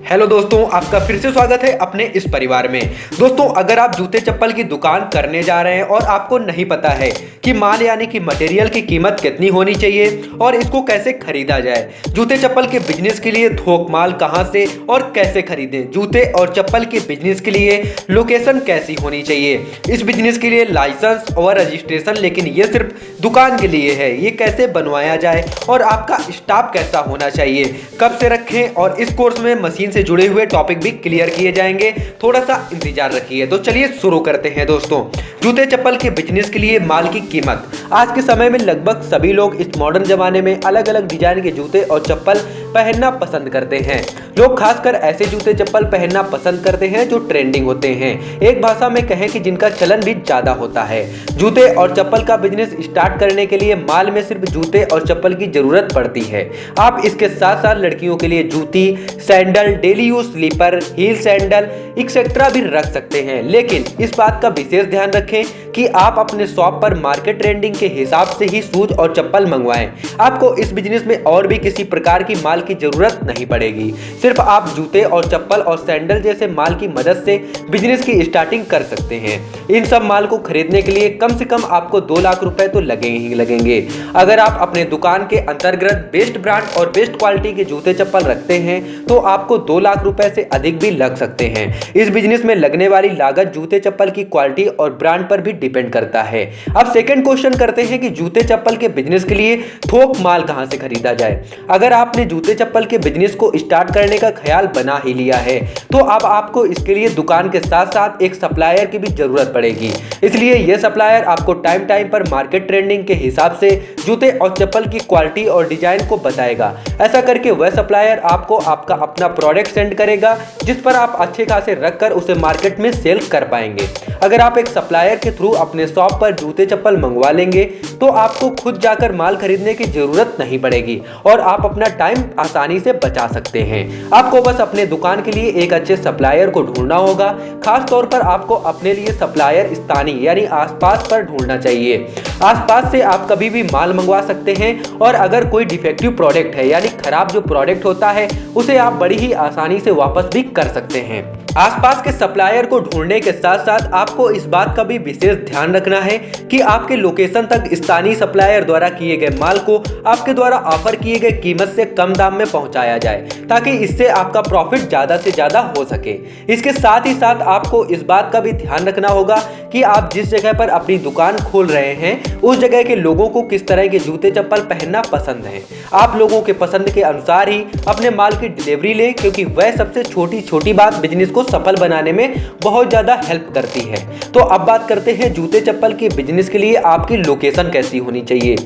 Hello दोस्तों, आपका फिर से स्वागत है अपने इस परिवार में। दोस्तों, अगर आप जूते चप्पल की दुकान करने जा रहे हैं और आपको नहीं पता है कि माल यानी कि मटेरियल की कीमत कितनी होनी चाहिए और इसको कैसे खरीदा जाए, जूते चप्पल के बिजनेस के लिए थोक माल कहां से और कैसे खरीदें, जूते और चप्पल के बिजनेस के लिए लोकेशन कैसी होनी चाहिए, इस बिजनेस के लिए लाइसेंस और रजिस्ट्रेशन, लेकिन ये सिर्फ दुकान के लिए है, ये कैसे बनवाया जाए और आपका स्टाफ कैसा होना चाहिए, कब से रखें, और इस कोर्स में मशीन से जुड़े हुए टॉपिक भी क्लियर किए जाएंगे। थोड़ा सा इंतजार रखिए। तो चलिए शुरू करते हैं। दोस्तों, जूते चप्पल के बिजनेस के लिए माल की कीमत। आज के समय में लगभग सभी लोग इस मॉडर्न जमाने में अलग अलग डिजाइन के जूते और चप्पल पहनना पसंद करते हैं। लोग खासकर ऐसे जूते चप्पल पहनना पसंद करते हैं जो ट्रेंडिंग होते हैं, एक भाषा में कहें कि जिनका चलन भी ज्यादा होता है। जूते और चप्पल का बिजनेस स्टार्ट करने के लिए माल में सिर्फ जूते और चप्पल की जरूरत पड़ती है। आप इसके साथ साथ लड़कियों के लिए जूती, sandal, daily use slipper, heel sandal etcetera भी रख सकते हैं। लेकिन इस बात का विशेष ध्यान रखें कि आप अपने शॉप पर मार्केट ट्रेंडिंग के हिसाब से ही शूज और चप्पल मंगवाएं। आपको इस बिजनेस में और भी किसी प्रकार की माल की जरूरत नहीं पड़ेगी। सिर्फ आप जूते और चप्पल और सैंडल जैसे माल की मदद से बिजनेस की स्टार्टिंग कर सकते हैं। इन सब माल को खरीदने के लिए कम से कम आपको 2 लाख रुपए तो लगेंगे। अगर आप अपने दुकान के अंतर्गत बेस्ट ब्रांड और बेस्ट क्वालिटी के जूते चप्पल रखते हैं तो आपको 2 लाख रुपए से अधिक भी लग सकते हैं। इस बिजनेस में लगने वाली लागत जूते चप्पल की क्वालिटी और ब्रांड पर भी डिपेंड करता है। अब सेकंड क्वेश्चन करते हैं कि जूते चप्पल के बिजनेस के लिए थोक माल कहां से खरीदा जाए। अगर आपने जूते चप्पल के बिजनेस को स्टार्ट करने का ख्याल बना ही लिया है तो अब आपको इसके लिए दुकान के साथ साथ एक सप्लायर की भी जरूरत पड़ेगी। इसलिए यह सप्लायर आपको टाइम टाइम पर मार्केट ट्रेंडिंग के हिसाब से जूते और चप्पल की क्वालिटी और डिजाइन को बताएगा। ऐसा करके वह सप्लायर आपको आपका अपना प्रोडक्ट सेंड करेगा जिस पर आप अच्छे खासे रखकर उसे मार्केट में सेल कर पाएंगे। अगर आप एक सप्लायर के थ्रू अपने शॉप पर जूते चप्पल मंगवा लेंगे तो आपको खुद जाकर माल खरीदने की जरूरत नहीं पड़ेगी और आप अपना टाइम आसानी से बचा सकते हैं। आपको बस अपने दुकान के लिए एक अच्छे सप्लायर को ढूंढना होगा। खास तौर पर आपको अपने लिए सप्लायर स्थानीय यानी आसपास पर ढूंढना चाहिए। आसपास से आप कभी भी माल मंगवा सकते हैं और अगर कोई डिफेक्टिव प्रोडक्ट है यानी खराब जो प्रोडक्ट होता है उसे आप बड़ी ही आसानी से वापस भी कर सकते हैं। आसपास के सप्लायर को ढूंढने के साथ साथ आपको इस बात का भी विशेष ध्यान रखना है कि आपके लोकेशन तक स्थानीय सप्लायर द्वारा किए गए माल को आपके द्वारा ऑफर किए गए कीमत से कम दाम में पहुंचाया जाए ताकि इससे आपका प्रॉफिट ज्यादा से ज्यादा हो सके। इसके साथ ही साथ आपको इस बात का भी ध्यान रखना होगा कि आप जिस जगह पर अपनी दुकान खोल रहे हैं उस जगह के लोगों को किस तरह के जूते चप्पल पहनना पसंद है। आप लोगों के पसंद के अनुसार ही अपने माल की डिलीवरी लें क्योंकि वह सबसे छोटी बात बिजनेस को सफल बनाने में बहुत ज्यादा हेल्प करती है। तो अब बात करते हैं जूते चप्पल के बिजनेस के लिए आपकी लोकेशन कैसी होनी चाहिए।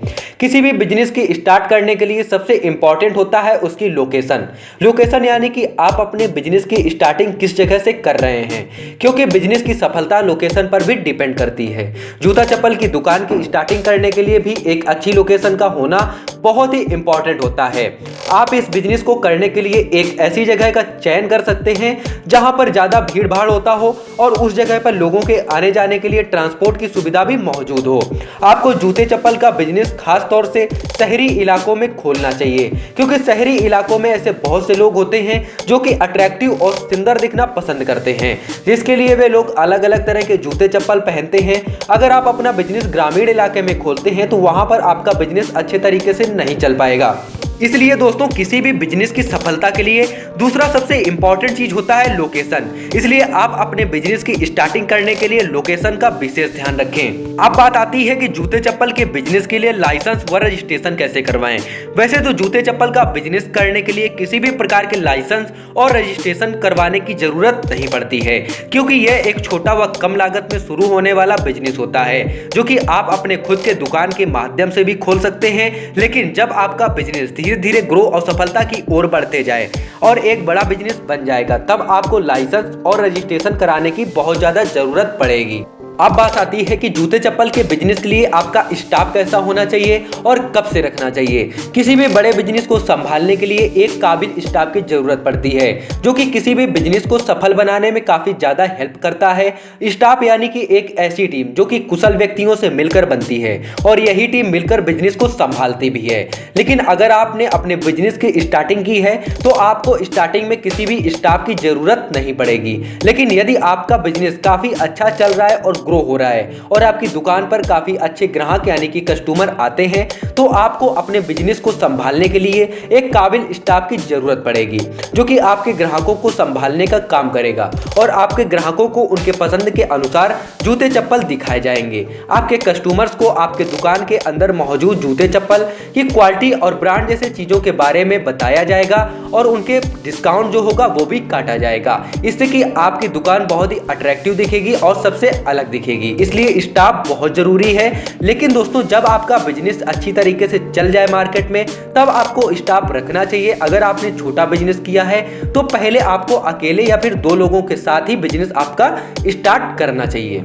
किसी भी बिजनेस की स्टार्ट करने के लिए सबसे इंपॉर्टेंट होता है उसकी लोकेशन यानी कि आप अपने बिजनेस की स्टार्टिंग किस जगह से कर रहे हैं, क्योंकि बिजनेस की सफलता लोकेशन पर भी डिपेंड करती है। जूता चप्पल की दुकान की स्टार्टिंग करने के लिए भी एक अच्छी लोकेशन का होना बहुत ही इंपॉर्टेंट होता है। आप इस बिजनेस को करने के लिए एक ऐसी जगह का चयन कर सकते हैं जहां पर ज्यादा भीड़ भाड़ होता हो और उस जगह पर लोगों के आने जाने के लिए ट्रांसपोर्ट की सुविधा भी मौजूद हो। आपको जूते चप्पल का बिजनेस खास तौर से शहरी इलाकों में खोलना चाहिए क्योंकि शहरी इलाकों में ऐसे बहुत से लोग होते हैं जो कि अट्रैक्टिव और सुंदर दिखना पसंद करते हैं, जिसके लिए वे लोग अलग अलग तरह के जूते चप्पल पहनते हैं। अगर आप अपना बिजनेस ग्रामीण इलाके में खोलते हैं तो वहां पर आपका बिजनेस अच्छे तरीके से नहीं चल पाएगा। इसलिए दोस्तों, किसी भी बिजनेस की सफलता के लिए दूसरा सबसे इंपॉर्टेंट चीज होता है लोकेशन। इसलिए आप अपने बिजनेस की स्टार्टिंग करने के लिए लोकेशन का विशेष ध्यान रखें। अब बात आती है कि जूते चप्पल के बिजनेस के लिए लाइसेंस व रजिस्ट्रेशन कैसे करवाएं। वैसे तो जूते चप्पल का बिजनेस करने के लिए किसी भी प्रकार के लाइसेंस और रजिस्ट्रेशन करवाने की जरूरत नहीं पड़ती है क्योंकि यह एक छोटा व कम लागत में शुरू होने वाला बिजनेस होता है जो कि आप अपने खुद के दुकान के माध्यम से भी खोल सकते हैं। लेकिन जब आपका बिजनेस धीरे धीरे ग्रो और सफलता की ओर बढ़ते जाए और एक बड़ा बिजनेस बन जाएगा तब आपको लाइसेंस और रजिस्ट्रेशन कराने की बहुत ज्यादा जरूरत पड़ेगी। अब बात आती है कि जूते चप्पल के बिजनेस के लिए आपका स्टाफ कैसा होना चाहिए और कब से रखना चाहिए। किसी भी बड़े बिजनेस को संभालने के लिए एक काबिल स्टाफ की जरूरत पड़ती है, जो कि किसी भी बिजनेस को सफल बनाने में काफी ज्यादा हेल्प करता है। स्टाफ यानी कि एक ऐसी टीम जो कि कुशल व्यक्तियों से मिलकर बनती है और यही टीम मिलकर बिजनेस को संभालती भी है। लेकिन अगर आपने अपने बिजनेस की स्टार्टिंग की है तो आपको स्टार्टिंग में किसी भी स्टाफ की जरूरत नहीं पड़ेगी। लेकिन यदि आपका बिजनेस काफी अच्छा चल रहा है और ग्रो हो रहा है और आपकी दुकान पर काफी अच्छे ग्राहक यानी कि कस्टमर आते हैं, तो आपको अपने बिजनेस को संभालने के लिए एक काबिल स्टाफ की जरूरत पड़ेगी, जो कि आपके ग्राहकों को संभालने का काम करेगा और आपके ग्राहकों को उनके पसंद के अनुसार जूते चप्पल दिखाए जाएंगे। आपके कस्टमर्स को आपके दुकान के अंदर मौजूद जूते चप्पल की क्वालिटी और ब्रांड जैसे चीजों के बारे में बताया जाएगा और उनके डिस्काउंट जो होगा वो भी काटा जाएगा। इससे कि आपकी दुकान बहुत ही अट्रैक्टिव दिखेगी और सबसे अलग दिखेगी। इसलिए स्टाफ बहुत जरूरी है। लेकिन दोस्तों, जब आपका बिजनेस अच्छी तरीके से चल जाए मार्केट में, तब आपको स्टाफ रखना चाहिए। अगर आपने छोटा बिजनेस किया है तो पहले आपको अकेले या फिर 2 लोगों के साथ ही बिजनेस आपका स्टार्ट करना चाहिए।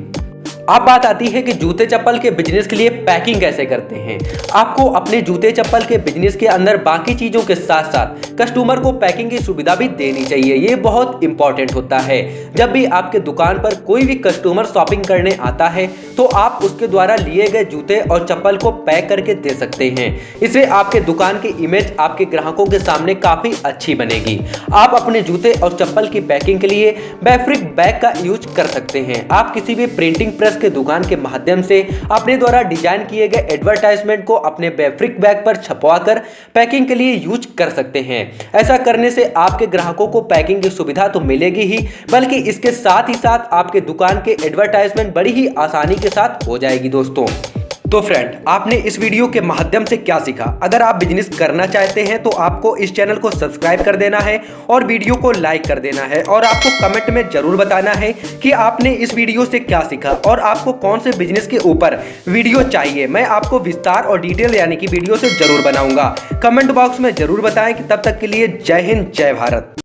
अब बात आती है कि जूते चप्पल के बिजनेस के लिए पैकिंग कैसे करते हैं। आपको अपने जूते चप्पल के बिजनेस के अंदर बाकी चीजों के साथ साथ कस्टमर को पैकिंग की सुविधा भी देनी चाहिए। ये बहुत इंपॉर्टेंट होता है। जब भी आपके दुकान पर कोई भी कस्टमर शॉपिंग करने आता है तो आप उसके द्वारा लिए गए जूते और चप्पल को पैक करके दे सकते हैं। इससे आपके दुकान की इमेज आपके ग्राहकों के सामने काफी अच्छी बनेगी। आप अपने जूते और चप्पल की पैकिंग के लिए फैब्रिक बैग का यूज कर सकते हैं। आप किसी भी प्रिंटिंग प्रेस के दुकान के माध्यम से अपने द्वारा डिजाइन किए गए एडवर्टाइजमेंट को अपने फैब्रिक बैग पर छपवाकर पैकिंग के लिए यूज कर सकते हैं। ऐसा करने से आपके ग्राहकों को पैकिंग की सुविधा तो मिलेगी ही, बल्कि इसके साथ ही साथ आपके दुकान के एडवर्टाइजमेंट बड़ी ही आसानी के साथ हो जाएगी दोस्तों। तो फ्रेंड, आपने इस वीडियो के माध्यम से क्या सीखा? अगर आप बिजनेस करना चाहते हैं तो आपको इस चैनल को सब्सक्राइब कर देना है और वीडियो को लाइक कर देना है और आपको कमेंट में जरूर बताना है कि आपने इस वीडियो से क्या सीखा और आपको कौन से बिजनेस के ऊपर वीडियो चाहिए। मैं आपको विस्तार और डिटेल यानी कि वीडियो से जरूर बनाऊंगा। कमेंट बॉक्स में जरूर बताएं कि तब तक के लिए जय हिंद, जय भारत।